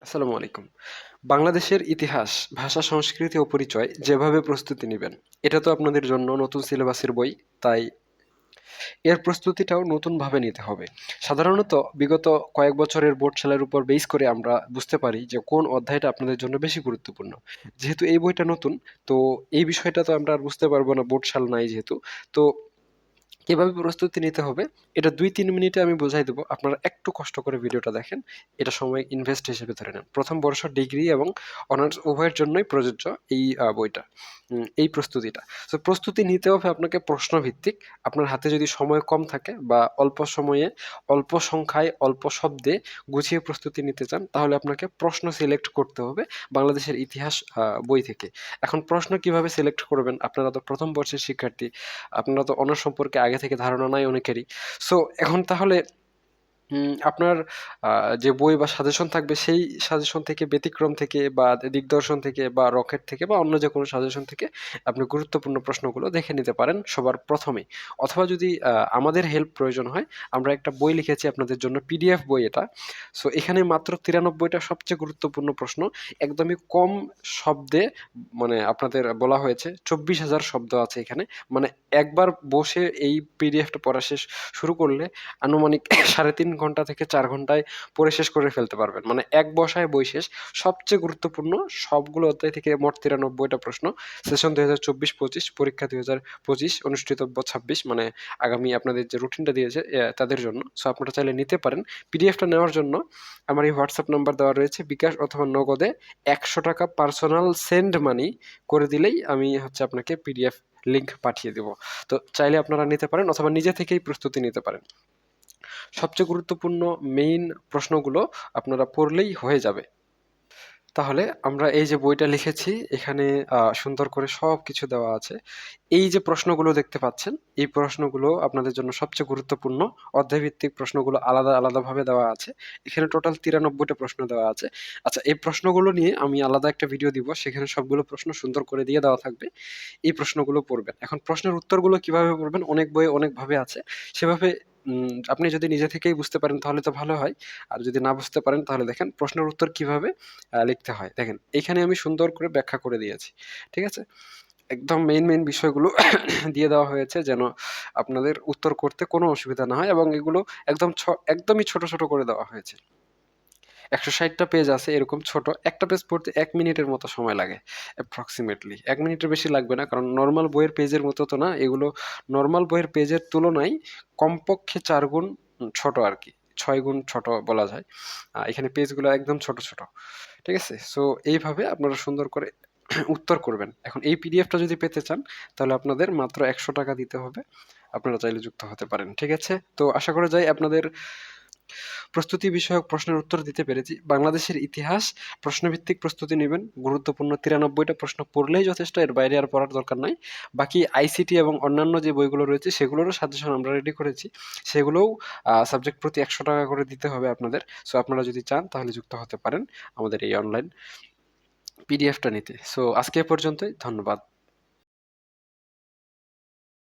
আসসালামু আলাইকুম। বাংলাদেশের ইতিহাস, ভাষা, সংস্কৃতি ও পরিচয় যেভাবে প্রস্তুতি নিবেন, এটা তো আপনাদের জন্য নতুন সিলেবাসের বই। তাই এর প্রস্তুতিটাও নতুনভাবে নিতে হবে। সাধারণত বিগত কয়েক বছরের বোর্ড সালের উপর বেস করে আমরা বুঝতে পারি যে কোন অধ্যায়টা আপনাদের জন্য বেশি গুরুত্বপূর্ণ। যেহেতু এই বইটা নতুন, তো এই বিষয়টা তো আমরা আর বুঝতে পারবো না, বোর্ড সাল নাই যেহেতু। তো কিভাবে প্রস্তুতি নিতে হবে এটা ২-৩ মিনিটে আমি বুঝাই দেবো। আপনারা একটু কষ্ট করে ভিডিওটা দেখেন। এটা সময় ইনভেস্ট হিসেবে ধরে নেন। প্রথম বর্ষ ডিগ্রি এবং অনার্স উভয়ের জন্যই প্রযোজ্য এই বইটা। এই প্রস্তুতিটা। সো প্রস্তুতি নিতে হবে আপনাকে প্রশ্নভিত্তিক। আপনার হাতে যদি সময় কম থাকে বা অল্প সময়ে, অল্প সংখ্যায়, অল্প শব্দে গুছিয়ে প্রস্তুতি নিতে চান, তাহলে আপনাকে প্রশ্ন সিলেক্ট করতে হবে বাংলাদেশের ইতিহাস বই থেকে। এখন প্রশ্ন কিভাবে সিলেক্ট করবেন? আপনারা তো প্রথম বর্ষের শিক্ষার্থী। আপনারা তো অনার্স সম্পর্কে আগে থেকে ধারণা নাই অনেকেরই। সো এখন তাহলে আপনার যে বই বা সাজেশন থাকবে সেই সাজেশন থেকে ব্যতিক্রম থেকে বা দিগদর্শন থেকে বা রকেট থেকে বা অন্য যেকোনো সাজেশন থেকে আপনি গুরুত্বপূর্ণ প্রশ্নগুলো দেখে নিতে পারেন সবার প্রথমেই। অথবা যদি আমাদের হেল্প প্রয়োজন হয়, আমরা একটা বই লিখেছি আপনাদের জন্য, পিডিএফ বই এটা। সো এখানে মাত্র 93টা সবচেয়ে গুরুত্বপূর্ণ প্রশ্ন একদমই কম শব্দে, মানে আপনাদের বলা হয়েছে 24,000 শব্দ আছে এখানে। মানে একবার বসে এই পিডিএফটা পড়া শুরু করলে আনুমানিক ৩.৫ ঘন্টা থেকে ৪ ঘন্টায় পড়ে শেষ করে ফেলতে পারবেন। মানে এক বসায় বই শেষ। সবচেয়ে গুরুত্বপূর্ণ সবগুলো অধ্যায় থেকে মোট ৯৩টা প্রশ্ন। সেশন ২০২৪-২৫, পরীক্ষা ২০২৫, অনুষ্ঠিতব্য ২৬, মানে আগামী আপনাদের যে রুটিনটা দিয়েছে তাদের জন্য। সো আপনারা চাইলে নিতে পারেন। পিডিএফটা নেওয়ার জন্য আমার এই হোয়াটসঅ্যাপ নাম্বার দেওয়া রয়েছে। বিকাশ অথবা নগদে ৳১০০ পার্সোনাল সেন্ড মানি করে দিলেই আমি আপনাকে পিডিএফ লিংক পাঠিয়ে দেব। তো চাইলে আপনারা নিতে পারেন অথবা নিজে থেকেই প্রস্তুতি নিতে পারেন। সবচেয়ে গুরুত্বপূর্ণ মেইন প্রশ্নগুলো আপনারা পড়লেই হয়ে যাবে। তাহলে আমরা এই যে বইটা লিখেছি, এখানে সুন্দর করে সবকিছু দেওয়া আছে। এই যে প্রশ্নগুলো দেখতে পাচ্ছেন, এই প্রশ্নগুলো আপনাদের জন্য সবচেয়ে গুরুত্বপূর্ণ। অধ্যায়ভিত্তিক প্রশ্নগুলো আলাদা আলাদাভাবে দেওয়া আছে। এখানে টোটাল 93টা প্রশ্ন দেওয়া আছে। আচ্ছা, এই প্রশ্নগুলো নিয়ে আমি আলাদা একটা ভিডিও দিব। সেখানে সবগুলো প্রশ্ন সুন্দর করে দিয়ে দেওয়া থাকবে। এই প্রশ্নগুলো পড়বেন। এখন প্রশ্নের উত্তরগুলো কিভাবে পড়বেন? অনেক বইয়ে অনেকভাবে আছে। সেভাবে আপনি যদি নিজে থেকেই বুঝতে পারেন তাহলে তো ভালো হয়। আর যদি না বুঝতে পারেন তাহলে দেখেন প্রশ্নের উত্তর কিভাবে লিখতে হয়। দেখেন এইখানে আমি সুন্দর করে ব্যাখ্যা করে দিয়েছি। ঠিক আছে? একদম মেইন বিষয়গুলো দিয়ে দেওয়া হয়েছে যেন আপনাদের উত্তর করতে কোনো অসুবিধা না হয়, এবং এগুলো একদম একদমই ছোট করে দেওয়া হয়েছে। ১৬০টা পেজ আছে এরকম ছোট। একটা পেজ পড়তে ১ মিনিটের মতো সময় লাগে অ্যাপ্রক্সিমেটলি। ১ মিনিটের বেশি লাগবে না। কারণ নরমাল বইয়ের পেজের মতো তো না। এগুলো নরমাল বইয়ের পেজের তুলনায় কমপক্ষে ৪ গুণ ছোট আরকি। ৬ গুণ ছোট বলা যায়। এখানে পেজগুলো একদম ছোট। ঠিক আছে? সো এইভাবে আপনারা সুন্দর করে উত্তর করবেন। এখন এই পিডিএফটা যদি পেতে চান তাহলে আপনাদের মাত্র ৳১০০ দিতে হবে। আপনারা চাইলে যুক্ত হতে পারেন। ঠিক আছে? তো আশা করা যায় আপনাদের প্রস্তুতি বিষয়ক প্রশ্নের উত্তর দিতে পেরেছি। বাংলাদেশের ইতিহাস প্রশ্নভিত্তিক প্রস্তুতি নিবেন। গুরুত্বপূর্ণ ৯৩টা প্রশ্ন পড়লেই যথেষ্ট, এর বাইরে আর পড়ার দরকার নাই। বাকি আইসিটি এবং অন্যান্য যে বইগুলো রয়েছে সেগুলোরও সাজেশন আমরা রেডি করেছি। সেগুলোও সাবজেক্ট প্রতি ৳১০০ করে দিতে হবে আপনাদের। সো আপনারা যদি চান তাহলে যুক্ত হতে পারেন আমাদের এই অনলাইন পিডিএফটা নিতে। সো আজকে এ পর্যন্তই। ধন্যবাদ।